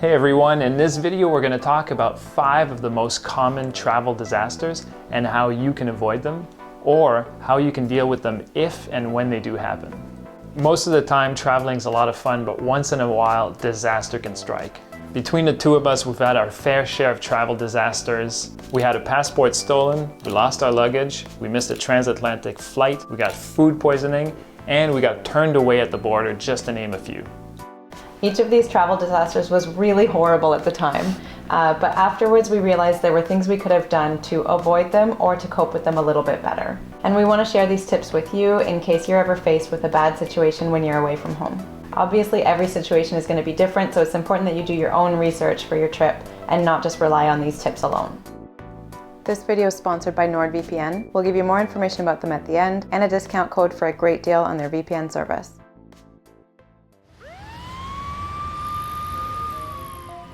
Hey everyone, in this video we're going to talk about 5 of the most common travel disasters and how you can avoid them, or how you can deal with them if and when they do happen. Most of the time traveling is a lot of fun, but once in a while disaster can strike. Between the two of us, we've had our fair share of travel disasters. We had a passport stolen, we lost our luggage, we missed a transatlantic flight, we got food poisoning, and we got turned away at the border, just to name a few. Each of these travel disasters was really horrible at the time, but afterwards we realized there were things we could have done to avoid them or to cope with them a little bit better. And we want to share these tips with you in case you're ever faced with a bad situation when you're away from home. Obviously every situation is going to be different, so it's important that you do your own research for your trip and not just rely on these tips alone. This video is sponsored by NordVPN. We'll give you more information about them at the end and a discount code for a great deal on their VPN service.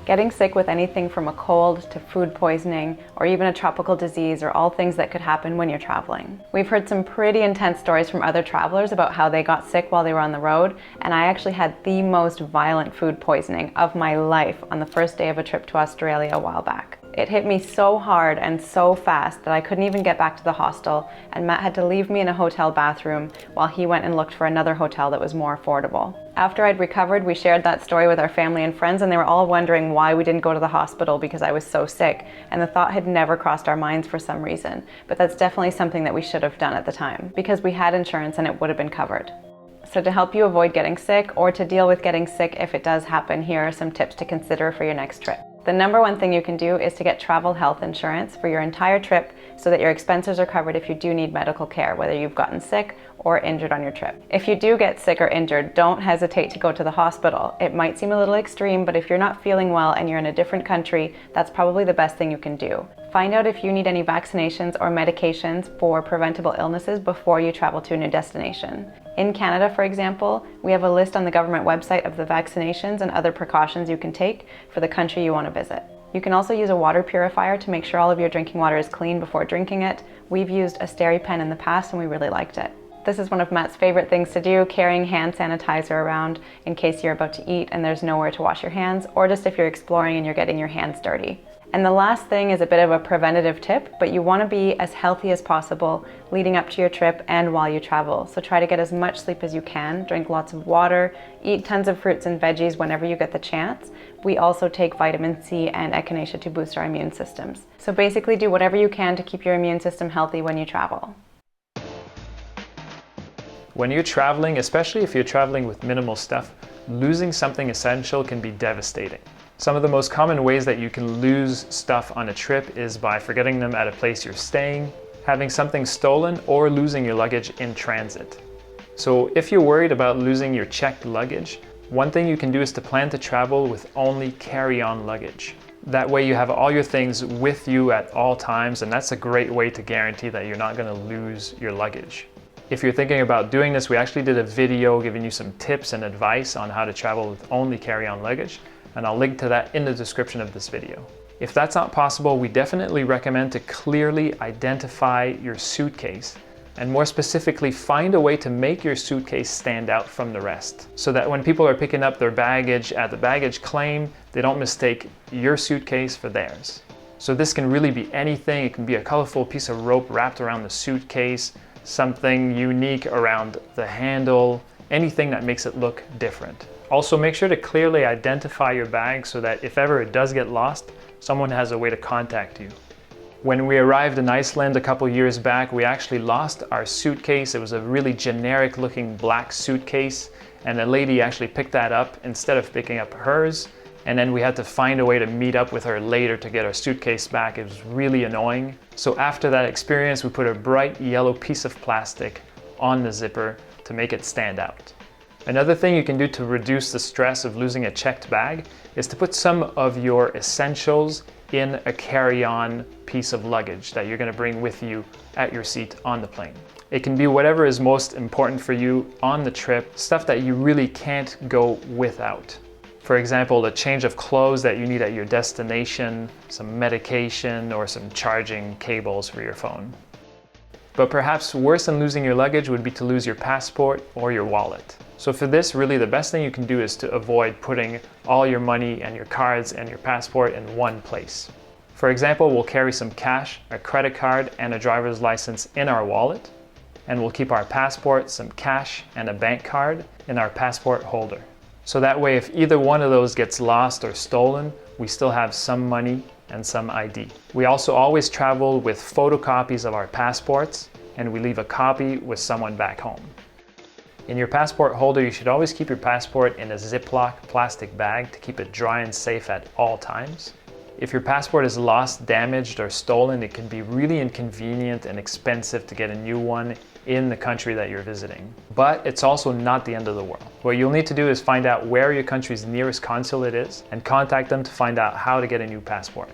Getting sick with anything from a cold to food poisoning or even a tropical disease are all things that could happen when you're traveling. We've heard some pretty intense stories from other travelers about how they got sick while they were on the road, and I actually had the most violent food poisoning of my life on the first day of a trip to Australia a while back. It hit me so hard and so fast that I couldn't even get back to the hostel, and Matt had to leave me in a hotel bathroom while he went and looked for another hotel that was more affordable. After I'd recovered, we shared that story with our family and friends, and they were all wondering why we didn't go to the hospital because I was so sick, and the thought had never crossed our minds for some reason. But that's definitely something that we should have done at the time, because we had insurance and it would have been covered. So to help you avoid getting sick, or to deal with getting sick if it does happen, here are some tips to consider for your next trip. The number one thing you can do is to get travel health insurance for your entire trip so that your expenses are covered if you do need medical care, whether you've gotten sick or injured on your trip. If you do get sick or injured, don't hesitate to go to the hospital. It might seem a little extreme, but if you're not feeling well and you're in a different country, that's probably the best thing you can do. Find out if you need any vaccinations or medications for preventable illnesses before you travel to a new destination. In Canada, for example, we have a list on the government website of the vaccinations and other precautions you can take for the country you want to visit. You can also use a water purifier to make sure all of your drinking water is clean before drinking it. We've used a SteriPen in the past and we really liked it. This is one of Matt's favorite things to do, carrying hand sanitizer around in case you're about to eat and there's nowhere to wash your hands, or just if you're exploring and you're getting your hands dirty. And the last thing is a bit of a preventative tip, but you want to be as healthy as possible leading up to your trip and while you travel. So try to get as much sleep as you can, drink lots of water, eat tons of fruits and veggies whenever you get the chance. We also take vitamin C and echinacea to boost our immune systems. So basically do whatever you can to keep your immune system healthy when you travel. When you're traveling, especially if you're traveling with minimal stuff, losing something essential can be devastating. Some of the most common ways that you can lose stuff on a trip is by forgetting them at a place you're staying, having something stolen, or losing your luggage in transit. So if you're worried about losing your checked luggage, one thing you can do is to plan to travel with only carry-on luggage. That way you have all your things with you at all times, and that's a great way to guarantee that you're not going to lose your luggage. If you're thinking about doing this, we actually did a video giving you some tips and advice on how to travel with only carry-on luggage, and I'll link to that in the description of this video. If that's not possible, we definitely recommend to clearly identify your suitcase, and more specifically, find a way to make your suitcase stand out from the rest, so that when people are picking up their baggage at the baggage claim, they don't mistake your suitcase for theirs. So this can really be anything. It can be a colorful piece of rope wrapped around the suitcase, something unique around the handle, anything that makes it look different. Also, make sure to clearly identify your bag so that if ever it does get lost, someone has a way to contact you. When we arrived in Iceland a couple years back, we actually lost our suitcase. It was a really generic looking black suitcase, and a lady actually picked that up instead of picking up hers. And then we had to find a way to meet up with her later to get our suitcase back. It was really annoying. So after that experience, we put a bright yellow piece of plastic on the zipper to make it stand out. Another thing you can do to reduce the stress of losing a checked bag is to put some of your essentials in a carry-on piece of luggage that you're going to bring with you at your seat on the plane. It can be whatever is most important for you on the trip, stuff that you really can't go without. For example, a change of clothes that you need at your destination, some medication, or some charging cables for your phone. But perhaps worse than losing your luggage would be to lose your passport or your wallet. So for this, really the best thing you can do is to avoid putting all your money and your cards and your passport in one place. For example, we'll carry some cash, a credit card, and a driver's license in our wallet, and we'll keep our passport, some cash, and a bank card in our passport holder. So that way, if either one of those gets lost or stolen, we still have some money and some ID. We also always travel with photocopies of our passports, and we leave a copy with someone back home. In your passport holder, you should always keep your passport in a Ziploc plastic bag to keep it dry and safe at all times. If your passport is lost, damaged, or stolen, it can be really inconvenient and expensive to get a new one in the country that you're visiting. But it's also not the end of the world. What you'll need to do is find out where your country's nearest consulate is and contact them to find out how to get a new passport.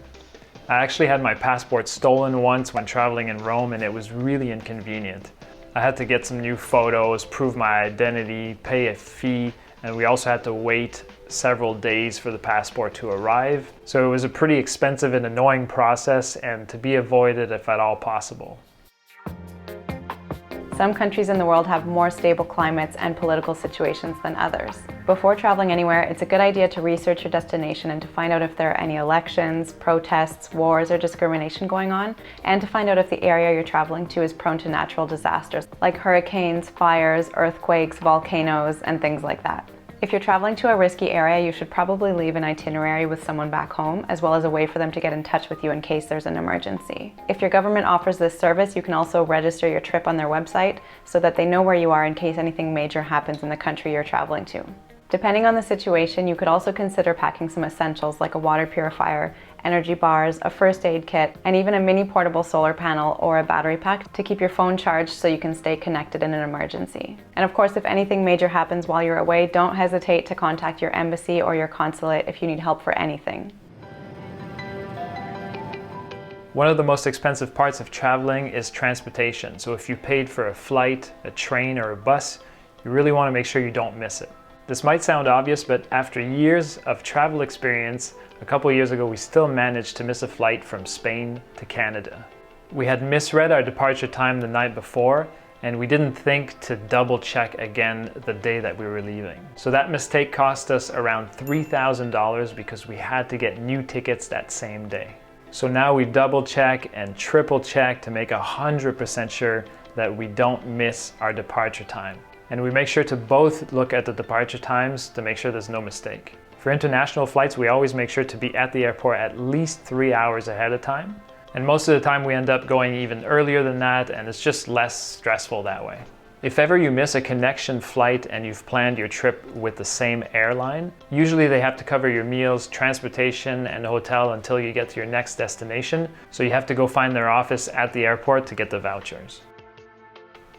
I actually had my passport stolen once when traveling in Rome, and it was really inconvenient. I had to get some new photos, prove my identity, pay a fee, and we also had to wait several days for the passport to arrive. So it was a pretty expensive and annoying process, and to be avoided if at all possible. Some countries in the world have more stable climates and political situations than others. Before traveling anywhere, it's a good idea to research your destination and to find out if there are any elections, protests, wars, or discrimination going on, and to find out if the area you're traveling to is prone to natural disasters like hurricanes, fires, earthquakes, volcanoes, and things like that. If you're traveling to a risky area, you should probably leave an itinerary with someone back home, as well as a way for them to get in touch with you in case there's an emergency. If your government offers this service, you can also register your trip on their website so that they know where you are in case anything major happens in the country you're traveling to. Depending on the situation, you could also consider packing some essentials like a water purifier, energy bars, a first aid kit, and even a mini portable solar panel or a battery pack to keep your phone charged so you can stay connected in an emergency. And of course, if anything major happens while you're away, don't hesitate to contact your embassy or your consulate if you need help for anything. One of the most expensive parts of traveling is transportation. So if you paid for a flight, a train, or a bus, you really want to make sure you don't miss it. This might sound obvious, but after years of travel experience, a couple of years ago we still managed to miss a flight from Spain to Canada. We had misread our departure time the night before, and we didn't think to double check again the day that we were leaving. So that mistake cost us around $3,000 because we had to get new tickets that same day. So now we double check and triple check to make 100% sure that we don't miss our departure time. And we make sure to both look at the departure times to make sure there's no mistake. For international flights, we always make sure to be at the airport at least 3 hours ahead of time. And most of the time we end up going even earlier than that, and it's just less stressful that way. If ever you miss a connection flight and you've planned your trip with the same airline, usually they have to cover your meals, transportation, and hotel until you get to your next destination. So you have to go find their office at the airport to get the vouchers.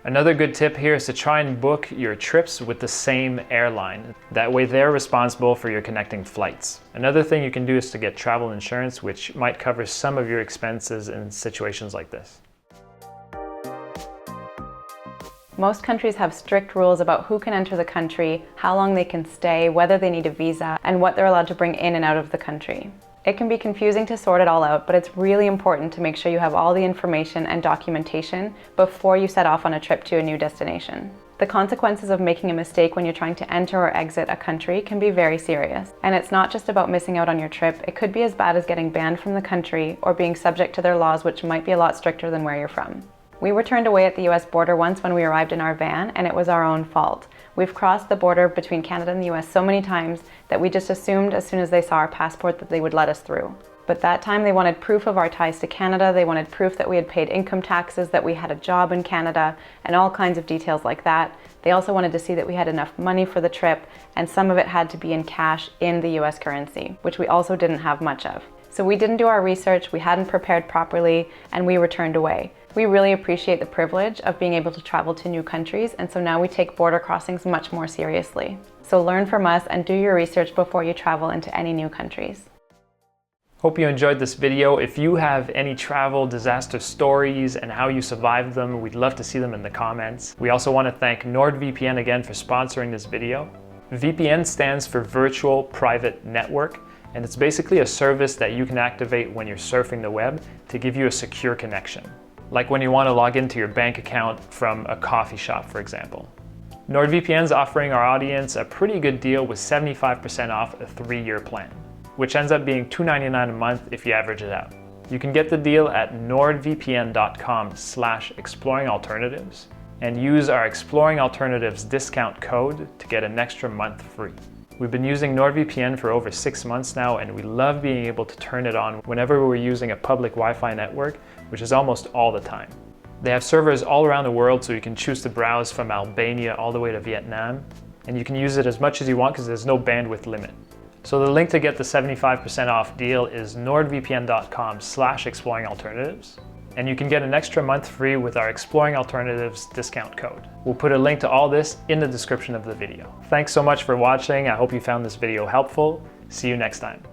Another good tip here is to try and book your trips with the same airline. That way they're responsible for your connecting flights. Another thing you can do is to get travel insurance, which might cover some of your expenses in situations like this. Most countries have strict rules about who can enter the country, how long they can stay, whether they need a visa, and what they're allowed to bring in and out of the country. It can be confusing to sort it all out, but it's really important to make sure you have all the information and documentation before you set off on a trip to a new destination. The consequences of making a mistake when you're trying to enter or exit a country can be very serious. And it's not just about missing out on your trip, it could be as bad as getting banned from the country or being subject to their laws, which might be a lot stricter than where you're from. We were turned away at the US border once when we arrived in our van, and it was our own fault. We've crossed the border between Canada and the US so many times that we just assumed as soon as they saw our passport that they would let us through. But that time they wanted proof of our ties to Canada, they wanted proof that we had paid income taxes, that we had a job in Canada, and all kinds of details like that. They also wanted to see that we had enough money for the trip, and some of it had to be in cash in the US currency, which we also didn't have much of. So we didn't do our research, we hadn't prepared properly, and we were turned away. We really appreciate the privilege of being able to travel to new countries, and so now we take border crossings much more seriously. So learn from us and do your research before you travel into any new countries. Hope you enjoyed this video. If you have any travel disaster stories and how you survived them, we'd love to see them in the comments. We also want to thank NordVPN again for sponsoring this video. VPN stands for Virtual Private Network, and it's basically a service that you can activate when you're surfing the web to give you a secure connection. like when you want to log into your bank account from a coffee shop, for example. NordVPN's offering our audience a pretty good deal with 75% off a 3-year plan, which ends up being $2.99 a month if you average it out. You can get the deal at nordvpn.com/exploringalternatives and use our Exploring Alternatives discount code to get an extra month free. We've been using NordVPN for over 6 months now, and we love being able to turn it on whenever we're using a public Wi-Fi network, which is almost all the time. They have servers all around the world, so you can choose to browse from Albania all the way to Vietnam, and you can use it as much as you want because there's no bandwidth limit. So the link to get the 75% off deal is nordvpn.com/exploringalternatives, and you can get an extra month free with our Exploring Alternatives discount code. We'll put a link to all this in the description of the video. Thanks so much for watching. I hope you found this video helpful. See you next time.